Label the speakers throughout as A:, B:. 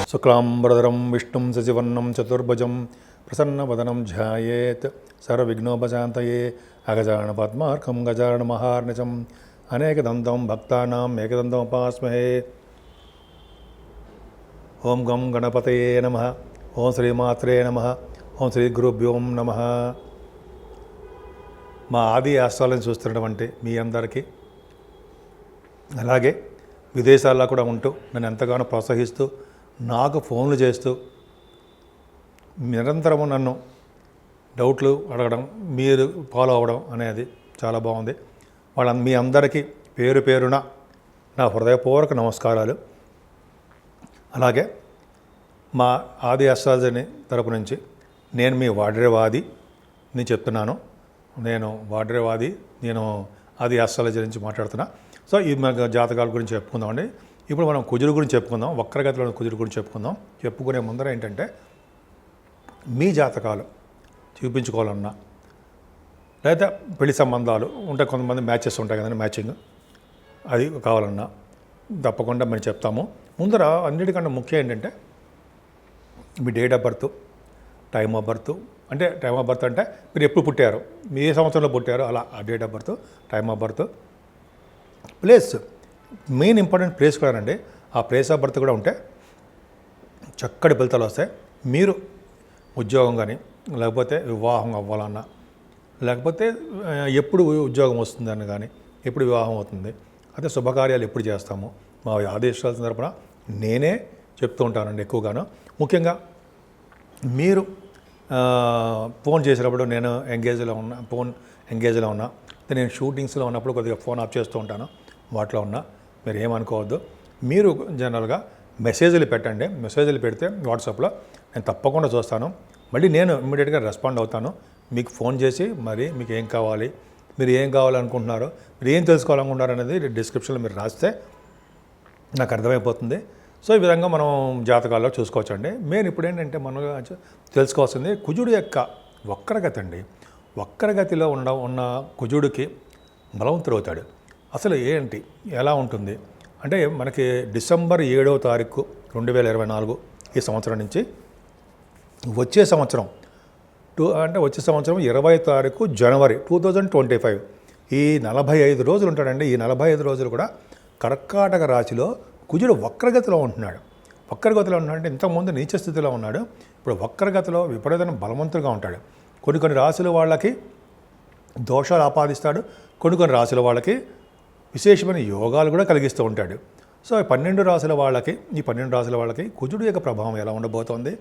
A: శుక్లాంబరధరం విష్ణుం శశివర్ణం చతుర్భుజం ప్రసన్నవదనం ధ్యాయేత్ సర్వవిఘ్నోపశాంతయే అగజానన పద్మార్కం గజానన మహార్నిశం అనేకదంతం భక్తానాం ఏకదంతం ఉపాస్మహే. ఓం గం గణపతయే నమః. ఓం శ్రీమాత్రే నమః. ఓం శ్రీ గురుభ్యోం నమః. మా ఆది ఆశ్రయాలను చూస్తున్నటువంటి మీ అందరికీ, అలాగే విదేశాల్లో కూడా ఉంటూ నన్ను ఎంతగానో ప్రోత్సహిస్తూ నాకు ఫోన్లు చేస్తూ నిరంతరము నన్ను డౌట్లు అడగడం, మీరు ఫాలో అవ్వడం అనేది చాలా బాగుంది. మీ అందరికీ పేరు పేరున నా హృదయపూర్వక నమస్కారాలు. అలాగే మా ఆది అస్ట్రాలజీ తరపు నుంచి నేను మీ వాడ్రేవాది నేను చెప్తున్నాను. నేను వాడ్రేవాది, నేను ఆది అస్ట్రాలజీ నుంచి మాట్లాడుతున్నా. సో ఈ మన జాతకాల గురించి చెప్పుకుందామండి. ఇప్పుడు మనం కుజుడు గురించి చెప్పుకుందాం, వక్రగతిలో కుజుడు గురించి చెప్పుకుందాం. చెప్పుకునే ముందర ఏంటంటే, మీ జాతకాలు చూపించుకోవాలన్నా, లేదా పెళ్లి సంబంధాలు ఉంటాయి, కొంతమంది మ్యాచెస్ ఉంటాయి కదండి, మ్యాచింగ్ అది కావాలన్నా తప్పకుండా మేము చెప్తాము. ముందర అన్నిటికన్నా ముఖ్యం ఏంటంటే మీ date of birth, time of birth. అంటే టైమ్ ఆఫ్ బర్త్ అంటే మీరు ఎప్పుడు పుట్టారు, మీ ఏ సంవత్సరంలో పుట్టారో అలా ఆ date of birth, time of birth, place, main important place కూడా అండి. ఆ ప్లేస్ ఆఫ్ బర్త్ కూడా ఉంటే చక్కటి ఫలితాలు వస్తాయి. మీరు ఉద్యోగం కానీ, లేకపోతే వివాహం అవ్వాలన్నా, లేకపోతే ఎప్పుడు ఉద్యోగం వస్తుందని కానీ, ఎప్పుడు వివాహం అవుతుంది, అదే శుభకార్యాలు ఎప్పుడు చేస్తాము, మా ఆదేశాల తరపున నేనే చెప్తూ ఉంటానండి ఎక్కువగాను. ముఖ్యంగా మీరు ఫోన్ చేసినప్పుడు నేను ఫోన్ ఎంగేజ్లో ఉన్నా, నేను షూటింగ్స్లో ఉన్నప్పుడు కొద్దిగా ఫోన్ ఆఫ్ చేస్తూ ఉంటాను. వాటిలో ఉన్నా మీరు ఏమనుకోవద్దు. మీరు జనరల్గా మెసేజ్లు పెట్టండి. మెసేజ్లు పెడితే వాట్సాప్లో నేను తప్పకుండా చూస్తాను. మళ్ళీ నేను ఇమ్మీడియట్గా రెస్పాండ్ అవుతాను. మీకు ఫోన్ చేసి మరి మీకు ఏం కావాలి, మీరు ఏం కావాలనుకుంటున్నారో, మీరు ఏం తెలుసుకోవాలనుకుంటున్నారు అనేది డిస్క్రిప్షన్లో మీరు రాస్తే నాకు అర్థమైపోతుంది. సో ఈ విధంగా మనం జాతకాల్లో చూసుకోవచ్చండి. మెయిన్ ఇప్పుడు ఏంటంటే మనం తెలుసుకోవాల్సింది కుజుడు యొక్క వక్రగతి అండి. వక్రగతిలో ఉన్న కుజుడికి బలవంతుడవుతాడు. అసలు ఏంటి, ఎలా ఉంటుంది అంటే, మనకి డిసెంబర్ 7వ తారీఖు 2024 ఈ సంవత్సరం నుంచి వచ్చే సంవత్సరం వచ్చే సంవత్సరం 20వ తారీఖు జనవరి 2025 ఈ 45 రోజులు ఉంటాడండి. ఈ 45 రోజులు కూడా కర్కాటక రాశిలో కుజుడు వక్రగతిలో ఉంటున్నాడు. వక్రగతిలో ఉంటున్నాడంటే ఇంతకుముందు నీచ స్థితిలో ఉన్నాడు, ఇప్పుడు వక్రగతిలో విపరీతమైన బలవంతుడుగా ఉంటాడు. కొన్ని రాశుల వాళ్ళకి దోషాలు ఆపాదిస్తాడు, కొన్ని రాశుల వాళ్ళకి విశేషమైన యోగాలు కూడా కలిగిస్తూ ఉంటాడు. సో ఈ 12 రాశుల వాళ్ళకి కుజుడు యొక్క ప్రభావం ఎలా ఉండబోతోంది,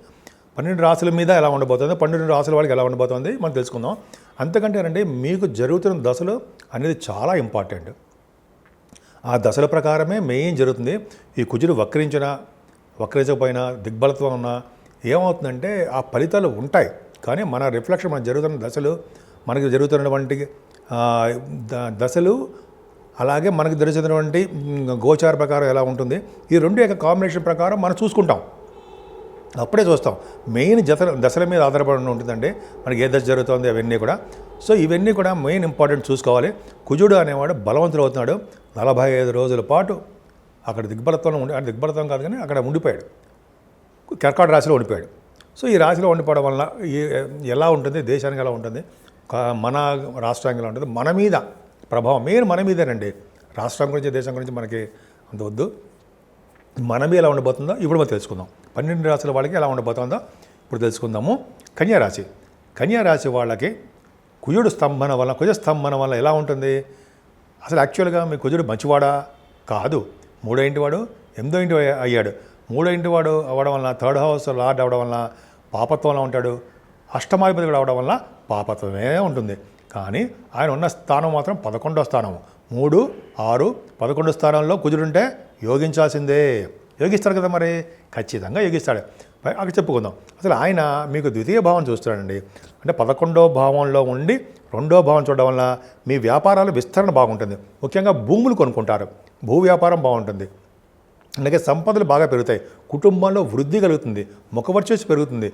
A: 12 రాశుల మీద ఎలా ఉండబోతుంది, 12 రాశుల వాళ్ళకి ఎలా ఉండబోతోంది మనం తెలుసుకుందాం. అంతకంటేనండి, మీకు జరుగుతున్న దశలు అనేది చాలా ఇంపార్టెంట్. ఆ దశల ప్రకారమే మెయిన్ జరుగుతుంది. ఈ కుజుడు వక్రించకపోయినా, దిగ్బలత్వం ఉన్నా ఏమవుతుందంటే ఆ ఫలితాలు ఉంటాయి. కానీ మన రిఫ్లెక్షన్, మనకు జరుగుతున్న దశలు, మనకి జరుగుతున్నటువంటి దశలు, అలాగే మనకు జరుగుతున్నటువంటి గోచార ప్రకారం ఎలా ఉంటుంది, ఈ రెండు యొక్క కాంబినేషన్ ప్రకారం మనం చూసుకుంటాం. అప్పుడే చూస్తాం. మెయిన్ దశల మీద ఆధారపడి ఉంటుందండి మనకి ఏ దశ జరుగుతుంది అవన్నీ కూడా. సో ఇవన్నీ కూడా మెయిన్ ఇంపార్టెంట్ చూసుకోవాలి. కుజుడు అనేవాడు బలవంతుడు అవుతున్నాడు. 45 రోజుల పాటు అక్కడ దిగ్బలత్వంలో దిగ్బలత్వం కాదు కానీ అక్కడ ఉండిపోయాడు, కర్కాటక రాశిలో ఉండిపోయాడు. సో ఈ రాశిలో ఉండిపోవడం వల్ల ఎలా ఉంటుంది, దేశానికి ఎలా ఉంటుంది, మన రాష్ట్రానికి ఎలా ఉంటుంది, మన మీద ప్రభావం మెయిన్ మన మీదేనండి. రాష్ట్రం గురించి, దేశం గురించి మనకి అంత వద్దు. మన మీద ఎలా ఉండబోతుందో ఇప్పుడు మనం తెలుసుకుందాం. 12 రాశుల వాళ్ళకి ఎలా ఉండబోతుందో ఇప్పుడు తెలుసుకుందాము. కన్యారాశి వాళ్ళకి కుజ స్తంభన వల్ల ఎలా ఉంటుంది అసలు? యాక్చువల్గా మీ కుజుడు మంచివాడా? కాదు. 3వ ఇంటి వాడు 8వ ఇంటి అయ్యాడు. 3వ ఇంటి వాడు అవ్వడం వలన, 3rd హౌస్ లార్డ్ అవ్వడం వలన పాపత్వంలో ఉంటాడు. అష్టమాధిపతి కూడా అవ్వడం వల్ల పాపత్వమే ఉంటుంది. కానీ ఆయన ఉన్న స్థానం మాత్రం 11వ స్థానం. 3, 6, 11 స్థానంలో కుజుడుంటే యోగించాల్సిందే. యోగిస్తాడు కదా, మరి ఖచ్చితంగా యోగిస్తాడు. అక్కడ చెప్పుకుందాం. అసలు ఆయన మీకు ద్వితీయ భావం చూస్తాడండి. అంటే 11వ భావంలో ఉండి 2వ భావం చూడడం వల్ల మీ వ్యాపారాలు విస్తరణ బాగుంటుంది. ముఖ్యంగా భూములు కొనుక్కుంటారు, భూ వ్యాపారం బాగుంటుంది. అలాగే సంపదలు బాగా పెరుగుతాయి, కుటుంబంలో వృద్ధి కలుగుతుంది, ముఖవర్చస్సు పెరుగుతుంది,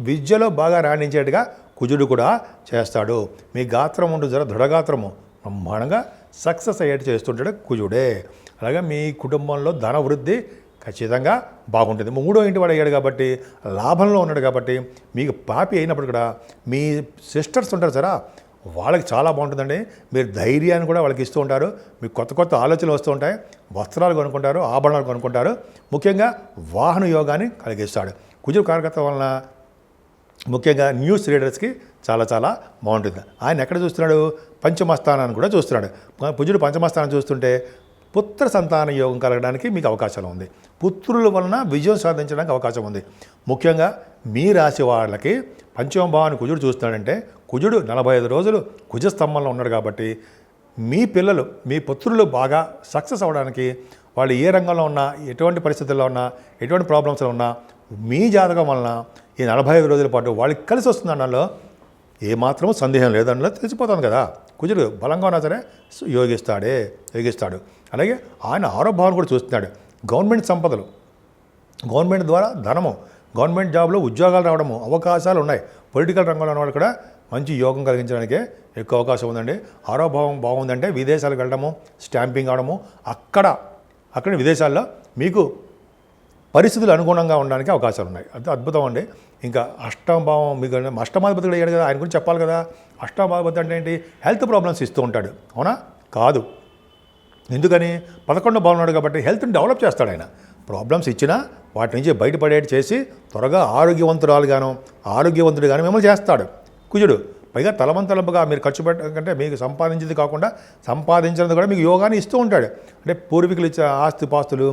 A: విద్యలో బాగా రాణించేట్టుగా కుజుడు కూడా చేస్తాడు. మీ గాత్రం ఉండు దృఢగాత్రము బ్రహ్మాండంగా సక్సెస్ అయ్యేట్టు చేస్తుంటాడు కుజుడే. అలాగే మీ కుటుంబంలో ధన వృద్ధి ఖచ్చితంగా బాగుంటుంది. మూడో ఇంటి వాడు అయ్యాడు కాబట్టి లాభంలో ఉన్నాడు కాబట్టి మీకు పాపి అయినప్పుడు కూడా మీ సిస్టర్స్ ఉంటారు సరే వాళ్ళకి చాలా బాగుంటుందండి. మీరు ధైర్యాన్ని కూడా వాళ్ళకి ఇస్తూ ఉంటారు. మీకు కొత్త కొత్త ఆలోచనలు వస్తూ ఉంటాయి. వస్త్రాలు కొనుక్కుంటారు, ఆభరణాలు కొనుక్కుంటారు. ముఖ్యంగా వాహన యోగాన్ని కలిగిస్తాడు. కుజుడు కారకత్వం వలన ముఖ్యంగా న్యూస్ రీడర్స్కి చాలా చాలా బాగుంటుంది. ఆయన ఎక్కడ చూస్తున్నాడు? పంచమస్థానాన్ని కూడా చూస్తున్నాడు. కుజుడు పంచమస్థానం చూస్తుంటే పుత్ర సంతాన యోగం కలగడానికి మీకు అవకాశం ఉంది. పుత్రుల వలన విజయం సాధించడానికి అవకాశం ఉంది. ముఖ్యంగా మీ రాశి వాళ్ళకి పంచమ భావాన్ని కుజుడు చూస్తున్నాడంటే కుజుడు 45 రోజులు కుజస్తంభంలో ఉన్నాడు కాబట్టి మీ పిల్లలు, మీ పుత్రులు బాగా సక్సెస్ అవ్వడానికి వాళ్ళు ఏ రంగంలో ఉన్నా, ఎటువంటి పరిస్థితుల్లో ఉన్నా, ఎటువంటి ప్రాబ్లమ్స్లో ఉన్నా మీ జాతకం వలన ఈ 45 రోజుల పాటు వాళ్ళకి కలిసి వస్తుంది అన్నలో ఏమాత్రం సందేహం లేదన్నలో తెలిసిపోతుంది కదా. కుజుడు బలంగా ఉన్నా సరే యోగిస్తాడు. అలాగే ఆయన ఆరోగ్యాన్ని కూడా చూస్తున్నాడు. గవర్నమెంట్ సంపదలు, గవర్నమెంట్ ద్వారా ధనము, గవర్నమెంట్ జాబ్లో ఉద్యోగాలు రావడము అవకాశాలు ఉన్నాయి. పొలిటికల్ రంగంలో ఉన్న వాళ్ళు కూడా మంచి యోగం కలిగించడానికే ఎక్కువ అవకాశం ఉందండి. ఆరోగ్యం బాగుందంటే విదేశాలకు వెళ్ళడము, స్టాంపింగ్ అవడము, అక్కడ విదేశాల్లో మీకు పరిస్థితులు అనుగుణంగా ఉండడానికి అవకాశాలు ఉన్నాయి. అది అద్భుతం అండి. ఇంకా అష్టమభావం మీకు అష్టమాధిపతి కూడా అయ్యాడు కదా, ఆయన గురించి చెప్పాలి కదా. అష్టమాధిపతి అంటే ఏంటి? హెల్త్ ప్రాబ్లమ్స్ ఇస్తూ ఉంటాడు, అవునా? కాదు. ఎందుకని? 11వ భావం ఉన్నాడు కాబట్టి హెల్త్ని డెవలప్ చేస్తాడు ఆయన. ప్రాబ్లమ్స్ ఇచ్చినా వాటి నుంచి బయటపడేటి చేసి త్వరగా ఆరోగ్యవంతుడుగాను మిమ్మల్ని చేస్తాడు కుజుడు. పైగా తలవంతలంపుగా మీరు ఖర్చు పెట్టకంటే మీకు సంపాదించేది కాకుండా సంపాదించినది కూడా మీకు యోగాన్ని ఇస్తూ ఉంటాడు. అంటే పూర్వీకులు ఇచ్చే ఆస్తిపాస్తులు,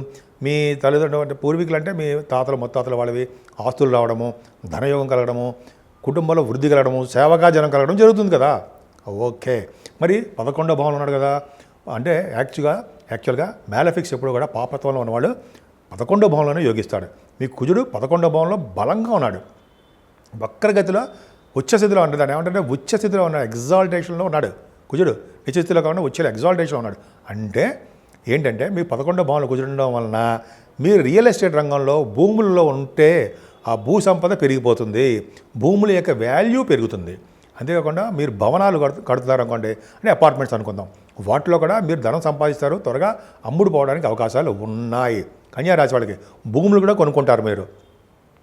A: మీ తల్లిదండ్రులు అంటే పూర్వీకులు అంటే మీ తాతలు ముత్తాతలు వాళ్ళవి ఆస్తులు రావడము, ధనయోగం కలగడము, కుటుంబంలో వృద్ధి కలగడము, సేవగా జనం కలగడం జరుగుతుంది కదా. ఓకే, మరి 11వ భావంలో ఉన్నాడు కదా. అంటే యాక్చువల్గా మ్యాలఫిక్స్ ఎప్పుడు కూడా పాపత్వంలో ఉన్నవాడు 11వ భావంలోనే యోగిస్తాడు. మీ కుజుడు 11వ భావంలో బలంగా ఉన్నాడు. వక్రగతిలో ఉచ్చస్థితిలో ఉంటుంది. దాన్ని ఏమంటే ఉచ్చస్థితిలో ఉన్నాడు, ఎగ్జాల్టేషన్లో ఉన్నాడు కుజుడు. నిశ్చితిలో కాకుండా ఉచ్చలో ఎగ్జాల్టేషన్లో ఉన్నాడు. అంటే ఏంటంటే మీ 11వ భావంలో కుజుడు ఉండడం వలన మీరు రియల్ ఎస్టేట్ రంగంలో భూముల్లో ఉంటే ఆ భూ సంపద పెరిగిపోతుంది, భూముల యొక్క వాల్యూ పెరుగుతుంది. అంతేకాకుండా మీరు భవనాలు కడుతున్నారు అనుకోండి, అంటే అపార్ట్మెంట్స్ అనుకుందాం, వాటిలో కూడా మీరు ధనం సంపాదిస్తారు, త్వరగా అమ్ముడు పోవడానికి అవకాశాలు ఉన్నాయి. కన్యారాశి వాళ్ళకి భూములు కూడా కొనుక్కుంటారు, మీరు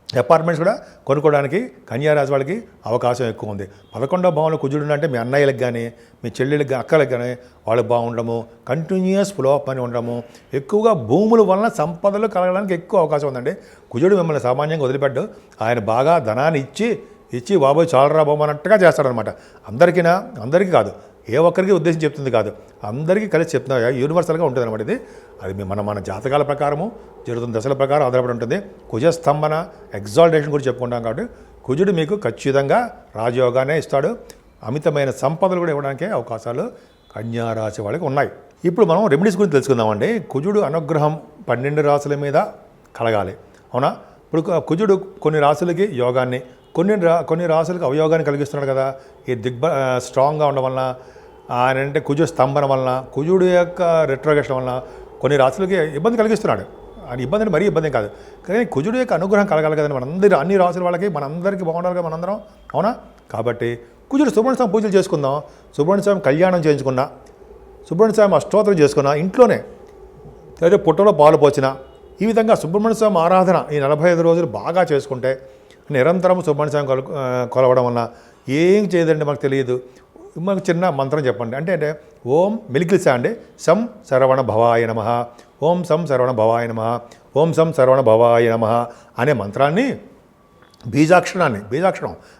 A: అపార్ట్మెంట్స్ కూడా కొనుక్కోవడానికి కన్యారాశి వాళ్ళకి అవకాశం ఎక్కువ ఉంది. 11వ భావంలో కుజుడు అంటే మీ అన్నయ్యలకు కానీ, మీ చెల్లెళ్ళకి కానీ, అక్కలకు కానీ వాళ్ళకి బాగుండము, కంటిన్యూస్ ఫ్లో అప్ అని ఉండడము, ఎక్కువగా భూముల వలన సంపదలు కలగడానికి ఎక్కువ అవకాశం ఉందండి. కుజుడు మిమ్మల్ని సామాన్యంగా వదిలిపెట్టు, ఆయన బాగా ధనాన్ని ఇచ్చి బాబోయ్ చాలరా బాబు అన్నట్టుగా చేస్తాడనమాట. అందరికీ కాదు, ఏ ఒక్కరికి ఉద్దేశం చెప్తుంది కాదు, అందరికీ కలిసి చెప్తున్నా, యూనివర్సల్గా ఉంటుంది అనమాట. ఇది అది మన జాతకాల ప్రకారము జరుగుతున్న దశల ప్రకారం ఆధారపడి ఉంటుంది. కుజస్తంభన ఎగ్జాల్టేషన్ గురించి చెప్పుకుంటాం కాబట్టి కుజుడు మీకు ఖచ్చితంగా రాజయోగానే ఇస్తాడు. అమితమైన సంపదలు కూడా ఇవ్వడానికే అవకాశాలు కన్యారాశి వాళ్ళకి ఉన్నాయి. ఇప్పుడు మనం రెమెడీస్ గురించి తెలుసుకుందామండి. కుజుడు అనుగ్రహం 12 రాశుల మీద కలగాలి, అవునా? ఇప్పుడు కుజుడు కొన్ని రాశులకి యోగాన్ని, కొన్ని రాశులకు అవయోగాన్ని కలిగిస్తున్నాడు కదా. ఈ స్ట్రాంగ్గా ఉండడం వలన, ఆయన అంటే కుజు స్తంభన వలన, కుజుడు యొక్క రెట్రోగేషన్ వలన కొన్ని రాశులకి ఇబ్బంది కలిగిస్తున్నాడు. అది ఇబ్బంది అంటే మరీ ఇబ్బంది కాదు, కానీ కుజుడు యొక్క అనుగ్రహం కలగాలి కదండి అన్ని రాశుల వాళ్ళకి, మనందరికీ బాగుండాలి కదా మనందరం, అవునా? కాబట్టి కుజుడు సుబ్రహ్మణ్య స్వామి పూజలు చేసుకుందాం, సుబ్రహ్మణ్య స్వామి కళ్యాణం చేయించుకున్నా, సుబ్రహ్మణ్య స్వామి అష్టోత్తరం చేసుకున్నా ఇంట్లోనే, లేదా పుట్టలో పాలు పోసినా, ఈ విధంగా సుబ్రహ్మణ్య స్వామి ఆరాధన ఈ 45 రోజులు బాగా చేసుకుంటే నిరంతరం సుబ్రహ్మణ్య స్వామి కొలవడం వలన ఏం చేయదండి మనకు తెలియదు. మనకు చిన్న మంత్రం చెప్పండి, అంటే ఓం మిలికిల్సా అండి, సం శరవణ భవాయ నమః, ఓం సం శరవణ భవాయ నమః, ఓం సం శరవణ భవాయ నమః అనే మంత్రాన్ని బీజాక్షరం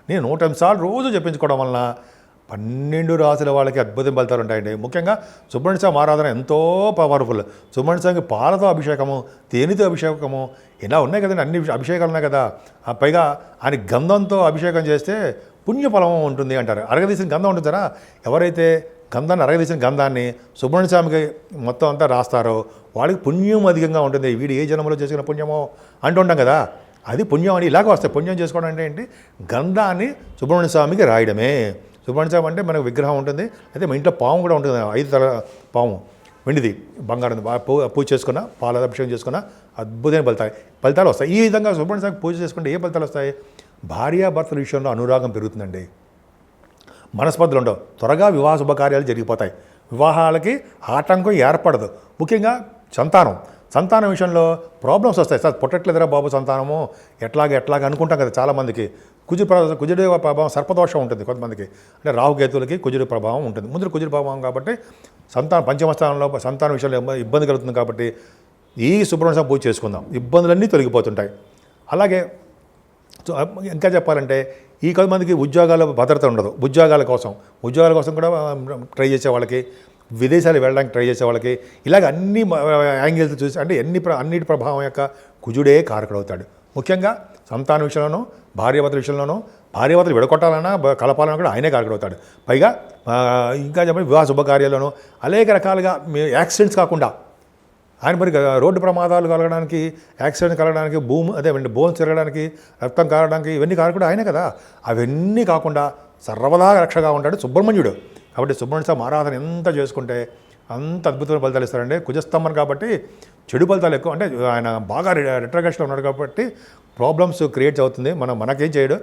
A: నేను 108 సార్లు రోజు చెప్పించుకోవడం వలన 12 రాశుల వాళ్ళకి అద్భుతం ఫలితాలు ఉంటాయండి. ముఖ్యంగా సుబ్రహ్మణ్య స్వామి ఆరాధన ఎంతో పవర్ఫుల్. సుబ్రహ్మణ్య స్వామికి పాలతో అభిషేకము, తేనెతో అభిషేకము, ఇలా ఉన్నాయి కదండి, అన్ని అభిషేకాలు ఉన్నాయి కదా. పైగా ఆయన గంధంతో అభిషేకం చేస్తే పుణ్యఫలం ఉంటుంది అంటారు. అరగదీసిన గంధం ఉంటుందా, ఎవరైతే అరగదీసిన గంధాన్ని సుబ్రహ్మణ్య స్వామికి మొత్తం అంతా రాస్తారో వాళ్ళకి పుణ్యం అధికంగా ఉంటుంది. వీడు ఏ జన్మలో చేసుకున్న పుణ్యమో అంటుంటాం కదా, అది పుణ్యం అని ఇలాగ వస్తాయి. పుణ్యం చేసుకోవడం అంటే ఏంటి? గంధాన్ని సుబ్రహ్మణ్య స్వామికి రాయడమే. సుబ్రహ్మణ్య స్వామి అంటే మనకు విగ్రహం ఉంటుంది, అయితే మా ఇంట్లో పాము కూడా ఉంటుంది, 5 తల పాము, వెండిది, బంగారం, పూజ చేసుకున్న, పాల అభిషేకం చేసుకున్న అద్భుతమైన ఫలితాలు వస్తాయి. ఈ విధంగా సుబ్రహ్మణ్య స్వామికి పూజ చేసుకుంటే ఏ ఫలితాలు వస్తాయి? భార్యాభర్తల విషయంలో అనురాగం పెరుగుతుందండి, మనస్పర్ధలు ఉండవు, త్వరగా వివాహ శుభకార్యాలు జరిగిపోతాయి, వివాహాలకి ఆటంకం ఏర్పడదు. ముఖ్యంగా సంతానం విషయంలో ప్రాబ్లమ్స్ వస్తాయి. సార్ పుట్టట్లేదురా బాబు సంతానము, ఎట్లాగ అనుకుంటాం కదా చాలామందికి. కుజుడి ప్రభావం సర్పదోషం ఉంటుంది కొంతమందికి, అంటే రాహుకేతులకి కుజుడి ప్రభావం ఉంటుంది. ముందు కుజుడి ప్రభావం కాబట్టి పంచమ స్థానంలో సంతాన విషయంలో ఇబ్బంది కలుగుతుంది. కాబట్టి ఈ సుబ్రహ్మణ్య పూజ చేసుకుందాం, ఇబ్బందులన్నీ తొలగిపోతుంటాయి. అలాగే ఇంకా చెప్పాలంటే ఈ కొంతమందికి ఉద్యోగాల భద్రత ఉండదు. ఉద్యోగాల కోసం కూడా ట్రై చేసే వాళ్ళకి, విదేశాలు వెళ్ళడానికి ట్రై చేసే వాళ్ళకి, ఇలాగ అన్ని యాంగిల్స్ చూసి అంటే అన్నిటి ప్రభావం యొక్క కుజుడే కారకుడవుతాడు. ముఖ్యంగా సంతాన విషయంలోనూ, భార్యాభర్తల విషయంలోనూ, భార్యాభర్తలు విడగొట్టాలన్నా కలపాలన్నా కూడా ఆయనే కారకుడవుతాడు. పైగా ఇంకా చెప్పండి వివాహ శుభకార్యాలను అనేక రకాలుగా యాక్సిడెంట్స్ కాకుండా ఆయన మరి రోడ్డు ప్రమాదాలు కలగడానికి, యాక్సిడెంట్ కలగడానికి, బోన్స్ తిరగడానికి, రక్తం కారడానికి, ఇవన్నీ కారకుడు ఆయనే కదా. అవన్నీ కాకుండా సర్వదా రక్షగా ఉంటాడు సుబ్రహ్మణ్యుడు. కాబట్టి సుబ్రహ్మణ్య స్వామి ఆరాధన ఎంత చేసుకుంటే అంత అద్భుతమైన ఫలితాలు ఇస్తారండి. కుజస్తంభం కాబట్టి చెడు ఫలితాలు ఎక్కువ, అంటే ఆయన బాగా రిట్రగేషన్లో ఉన్నాడు కాబట్టి ప్రాబ్లమ్స్ క్రియేట్ అవుతుంది. మనకేం చేయడు.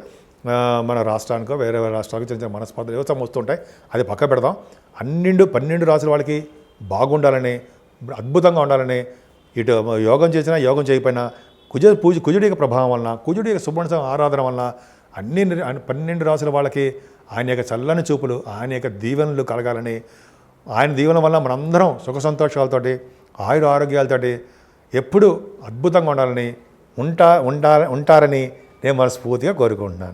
A: మన రాష్ట్రానికో వేరే రాష్ట్రాలకు చిన్న చిన్న మనస్పర్ధలు వ్యవస్థ వస్తుంటాయి, అది పక్క పెడదాం. 12 రాసుల వాళ్ళకి బాగుండాలని, అద్భుతంగా ఉండాలని, ఇటు యోగం చేసినా యోగం చేయకపోయినా కుజుడి యొక్క ప్రభావం వలన, కుజుడి యొక్క సుబ్రహ్మణ్య ఆరాధన వలన 12 రాసుల వాళ్ళకి ఆయన యొక్క చల్లని చూపులు, ఆయన యొక్క దీవెనలు కలగాలని, ఆయన దీవెన వల్ల మనందరం సుఖ సంతోషాలతోటి, ఆయుర ఆరోగ్యాలతోటి ఎప్పుడూ అద్భుతంగా ఉండాలని ఉంటారని నేను మనస్ఫూర్తిగా కోరుకుంటున్నాను.